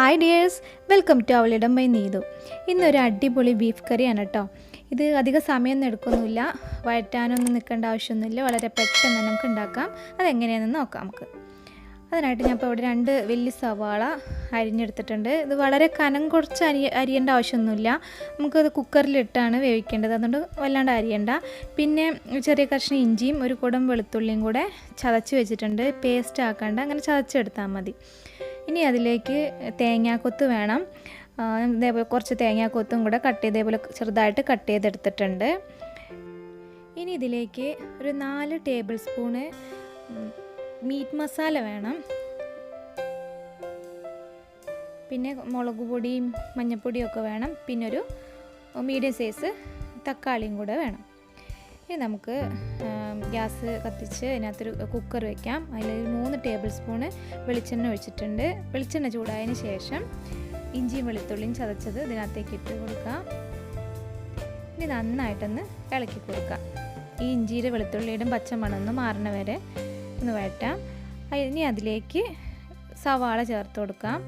Hi dears, welcome to Avalidam by Neethu. ഇന്നൊരു അടിപൊളി beef കറിയാണ് കേട്ടോ. ഇത് അധിക സമയമൊന്നും എടുക്കൊന്നുമില്ല, വഴറ്റാനൊന്നും നിൽക്കേണ്ട ആവശ്യമൊന്നുമില്ല, വളരെ പെട്ടെന്ന് നമുക്ക് ഉണ്ടാക്കാം. അതെങ്ങനെയാണെന്ന് നോക്കാം നമുക്ക്. അതിനായിട്ട് ഞാൻ ഇപ്പോൾ ഇവിടെ 2 വലിയ സവാള അരിഞ്ഞെടുത്തിട്ടുണ്ട്. ഇത് വളരെ കനം കുറച്ച് അരിയേണ്ട ആവശ്യമൊന്നുമില്ല, നമുക്കത് കുക്കറിലിട്ടാണ് വേവിക്കേണ്ടത്, അതുകൊണ്ട് വല്ലാണ്ട് അരിയണ്ട. പിന്നെ ചെറിയ കഷ്ണം ഇഞ്ചിയും ഒരു കുടം വെളുത്തുള്ളിയും കൂടെ ചതച്ച് വെച്ചിട്ടുണ്ട്, പേസ്റ്റ് ആക്കാണ്ട് അങ്ങനെ ചതച്ചെടുത്താൽ മതി. ഇനി അതിലേക്ക് തേങ്ങാക്കൊത്ത് വേണം. ഇതേപോലെ കുറച്ച് തേങ്ങാക്കൊത്തും കൂടെ ഇതേപോലെ ചെറുതായിട്ട് കട്ട് ചെയ്തെടുത്തിട്ടുണ്ട്. ഇനി ഇതിലേക്ക് ഒരു 4 ടേബിൾ സ്പൂണ് മീറ്റ് മസാല വേണം. പിന്നെ മുളക് പൊടിയും മഞ്ഞൾപ്പൊടിയും ഒക്കെ വേണം. പിന്നെ ഒരു മീഡിയം സൈസ് തക്കാളിയും കൂടെ വേണം. ഇനി നമുക്ക് ഗ്യാസ് കത്തിച്ച് അതിനകത്തൊരു കുക്കർ വയ്ക്കാം. അതിൽ 3 ടേബിൾ സ്പൂണ് വെളിച്ചെണ്ണ ഒഴിച്ചിട്ടുണ്ട്. വെളിച്ചെണ്ണ ചൂടായതിന് ശേഷം ഇഞ്ചിയും വെളുത്തുള്ളിയും ചതച്ചത് ഇതിനകത്തേക്ക് ഇട്ട് കൊടുക്കാം. ഇനി നന്നായിട്ടൊന്ന് ഇളക്കി കൊടുക്കാം. ഈ ഇഞ്ചിയുടെ വെളുത്തുള്ളിയുടെയും പച്ചമണമൊന്ന് മാറണ വരെ ഒന്ന് വഴറ്റാം. ഇനി അതിലേക്ക് സവാള ചേർത്ത് കൊടുക്കാം.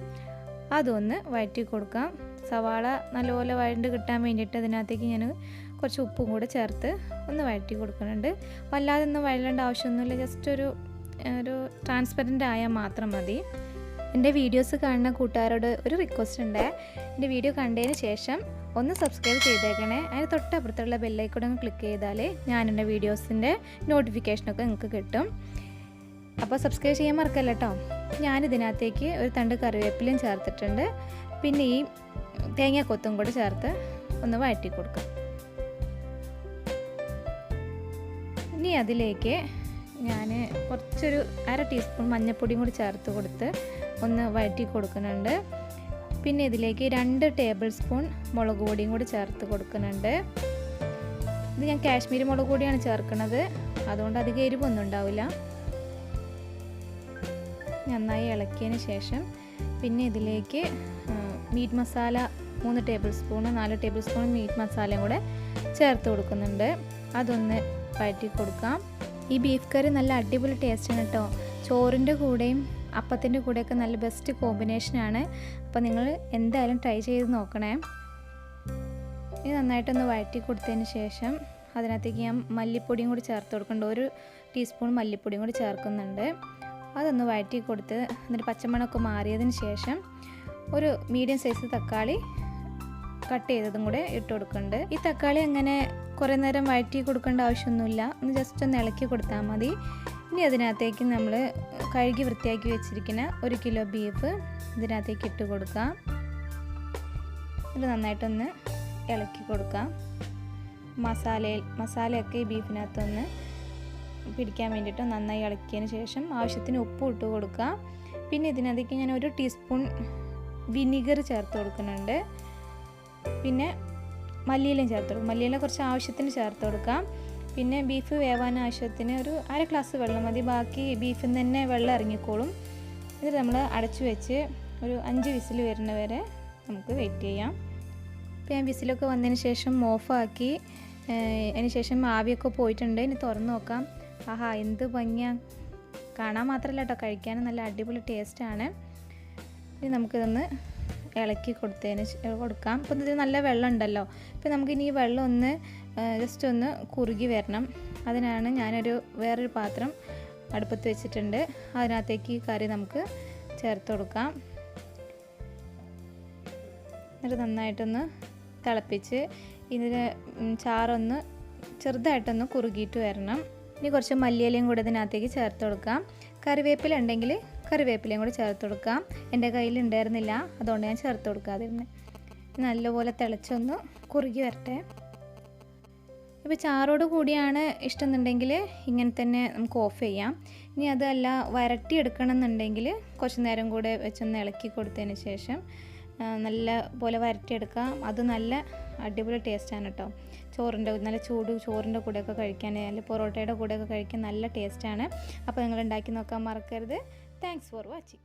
അതൊന്ന് വഴറ്റി കൊടുക്കാം. സവാള നല്ലപോലെ വഴണ്ട് കിട്ടാൻ വേണ്ടിയിട്ട് അതിനകത്തേക്ക് ഞാൻ കുറച്ച് ഉപ്പും കൂടെ ചേർത്ത് ഒന്ന് വഴറ്റി കൊടുക്കുന്നുണ്ട്. വല്ലാതെ ഒന്നും വഴലേണ്ട ആവശ്യമൊന്നുമില്ല, ജസ്റ്റ് ഒരു ട്രാൻസ്പെറൻ്റ് ആയാൽ മാത്രം മതി. എൻ്റെ വീഡിയോസ് കാണുന്ന കൂട്ടുകാരോട് ഒരു റിക്വസ്റ്റ് ഉണ്ട്, എൻ്റെ വീഡിയോ കണ്ടതിന് ശേഷം ഒന്ന് സബ്സ്ക്രൈബ് ചെയ്തേക്കണേ. അതിന് തൊട്ടപ്പുറത്തുള്ള ബെല്ലൈക്കൺ ഒന്ന് ക്ലിക്ക് ചെയ്താൽ ഞാൻ എൻ്റെ വീഡിയോസിൻ്റെ നോട്ടിഫിക്കേഷനൊക്കെ നിങ്ങൾക്ക് കിട്ടും. അപ്പോൾ സബ്സ്ക്രൈബ് ചെയ്യാൻ മറക്കല്ല കേട്ടോ. ഞാനിതിനകത്തേക്ക് ഒരു തണ്ട് കറിവേപ്പിലയും ചേർത്തിട്ടുണ്ട്. പിന്നെ ഈ തേങ്ങാക്കൊത്തും കൂടെ ചേർത്ത് ഒന്ന് വഴറ്റി കൊടുക്കാം. ഇനി അതിലേക്ക് ഞാൻ കുറച്ചൊരു 1/2 ടീസ്പൂൺ മഞ്ഞൾപ്പൊടിയും കൂടി ചേർത്ത് കൊടുത്ത് ഒന്ന് വഴറ്റി കൊടുക്കുന്നുണ്ട്. പിന്നെ ഇതിലേക്ക് 2 ടേബിൾ സ്പൂൺ മുളക് പൊടിയും കൂടി ചേർത്ത് കൊടുക്കുന്നുണ്ട്. ഇത് ഞാൻ കാശ്മീരി മുളക് പൊടിയാണ് ചേർക്കുന്നത്, അതുകൊണ്ട് അധികം എരിവൊന്നും ഉണ്ടാവില്ല. നന്നായി ഇളക്കിയതിന് ശേഷം പിന്നെ ഇതിലേക്ക് meat masala 3 table spoon 4 table spoon meat മസാലയും കൂടെ ചേർത്ത് കൊടുക്കുന്നുണ്ട്. അതൊന്ന് വഴറ്റി കൊടുക്കാം. ഈ ബീഫ് കറി നല്ല അടിപൊളി ടേസ്റ്റാണ് കേട്ടോ. ചോറിൻ്റെ കൂടെയും അപ്പത്തിൻ്റെ കൂടെയൊക്കെ നല്ല ബെസ്റ്റ് കോമ്പിനേഷനാണ്. അപ്പോൾ നിങ്ങൾ എന്തായാലും ട്രൈ ചെയ്ത് നോക്കണേ. ഇത് നന്നായിട്ടൊന്ന് വഴറ്റി കൊടുത്തതിന് ശേഷം അതിനകത്തേക്ക് ഞാൻ മല്ലിപ്പൊടിയും കൂടി ചേർത്ത് കൊടുക്കുന്നുണ്ട്. 1 ടീസ്പൂൺ മല്ലിപ്പൊടിയും കൂടി ചേർക്കുന്നുണ്ട്. അതൊന്ന് വഴറ്റി കൊടുത്ത് എന്നിട്ട് പച്ചമണമൊക്കെ മാറിയതിന് ശേഷം ഒരു മീഡിയം സൈസ് തക്കാളി കട്ട് ചെയ്തതും കൂടെ ഇട്ട് കൊടുക്കുന്നുണ്ട്. ഈ തക്കാളി അങ്ങനെ കുറേ നേരം വഴറ്റി കൊടുക്കേണ്ട ആവശ്യമൊന്നുമില്ല, ഒന്ന് ജസ്റ്റ് ഒന്ന് ഇളക്കി കൊടുത്താൽ മതി. ഇനി അതിനകത്തേക്ക് നമ്മൾ കഴുകി വൃത്തിയാക്കി വെച്ചിരിക്കുന്ന 1 കിലോ ബീഫ് ഇതിനകത്തേക്ക് ഇട്ട് കൊടുക്കാം. ഇത് നന്നായിട്ടൊന്ന് ഇളക്കി കൊടുക്കാം. മസാലയൊക്കെ ഈ ബീഫിനകത്തൊന്ന് പിടിക്കാൻ വേണ്ടിയിട്ട് നന്നായി ഇളക്കിയതിന് ശേഷം ആവശ്യത്തിന് ഉപ്പ് ഇട്ട് കൊടുക്കാം. പിന്നെ ഇതിനകത്തേക്ക് ഞാൻ 1 ടീസ്പൂൺ വിനീഗർ ചേർത്ത് കൊടുക്കുന്നുണ്ട്. പിന്നെ മല്ലിയിലയും ചേർത്ത് കൊടുക്കും. മല്ലിയില കുറച്ച് ആവശ്യത്തിന് ചേർത്ത് കൊടുക്കാം. പിന്നെ ബീഫ് വേവാൻ ആവശ്യത്തിന് ഒരു 1/2 ഗ്ലാസ് വെള്ളം മതി, ബാക്കി ബീഫിൽ നിന്ന് തന്നെ വെള്ളം ഇറങ്ങിക്കോളും. ഇത് നമ്മൾ അടച്ചു വെച്ച് ഒരു 5 വിസിൽ വരുന്ന വരെ നമുക്ക് വെയിറ്റ് ചെയ്യാം. ഇപ്പോൾ ഞാൻ വിസിലൊക്കെ വന്നതിന് ശേഷം ഓഫാക്കി, അതിന് ശേഷം ആവിയൊക്കെ പോയിട്ടുണ്ട്. ഇനി തുറന്ന് നോക്കാം. ആഹാ, എന്ത് ഭംഗിയാണ്! കാണാൻ മാത്രമല്ല കേട്ടോ, കഴിക്കാനും നല്ല അടിപൊളി ടേസ്റ്റാണ്. ഇനി നമുക്കിതൊന്ന് ഇളക്കി കൊടുക്കാം. അപ്പോൾ ഇത് നല്ല വെള്ളം ഉണ്ടല്ലോ, ഇപ്പോൾ നമുക്കിനി ഈ വെള്ളം ഒന്ന് ജസ്റ്റ് ഒന്ന് കുറുകി വരണം. അതിനാണ് ഞാനൊരു വേറൊരു പാത്രം അടുപ്പത്ത് വെച്ചിട്ടുണ്ട്. അതിനകത്തേക്ക് ഈ കറി നമുക്ക് ചേർത്ത് കൊടുക്കാം. എന്നിട്ട് നന്നായിട്ടൊന്ന് തിളപ്പിച്ച് ഇതിന് ചാറൊന്ന് ചെറുതായിട്ടൊന്ന് കുറുകിയിട്ട് വരണം. ഇനി കുറച്ച് മല്ലിയിലയും കൂടെ ഇതിനകത്തേക്ക് ചേർത്ത് കൊടുക്കാം. കറിവേപ്പില ഉണ്ടെങ്കിൽ കറിവേപ്പിലയും കൂടെ ചേർത്ത് കൊടുക്കാം. എൻ്റെ കയ്യിൽ ഉണ്ടായിരുന്നില്ല, അതുകൊണ്ട് ഞാൻ ചേർത്ത് കൊടുക്കാതിരുന്നത്. നല്ലപോലെ തിളച്ചൊന്ന് കുറുകി വരട്ടെ. ഇപ്പോൾ ചാറോട് കൂടിയാണ് ഇഷ്ടമെന്നുണ്ടെങ്കിൽ ഇങ്ങനെ തന്നെ നമുക്ക് ഓഫ് ചെയ്യാം. ഇനി അതല്ല വരട്ടി എടുക്കണം എന്നുണ്ടെങ്കിൽ കുറച്ച് നേരം കൂടെ വെച്ചൊന്ന് ഇളക്കി കൊടുത്തതിന് ശേഷം നല്ല പോലെ വരട്ടിയെടുക്കാം. അത് നല്ല അടിപൊളി ടേസ്റ്റാണ് കേട്ടോ. നല്ല ചോറിൻ്റെ കൂടെയൊക്കെ കഴിക്കാൻ, അല്ലെങ്കിൽ പൊറോട്ടയുടെ കൂടെയൊക്കെ കഴിക്കാൻ നല്ല ടേസ്റ്റാണ്. അപ്പോൾ നിങ്ങൾ ഉണ്ടാക്കി നോക്കാൻ മറക്കരുത്. Thanks for watching.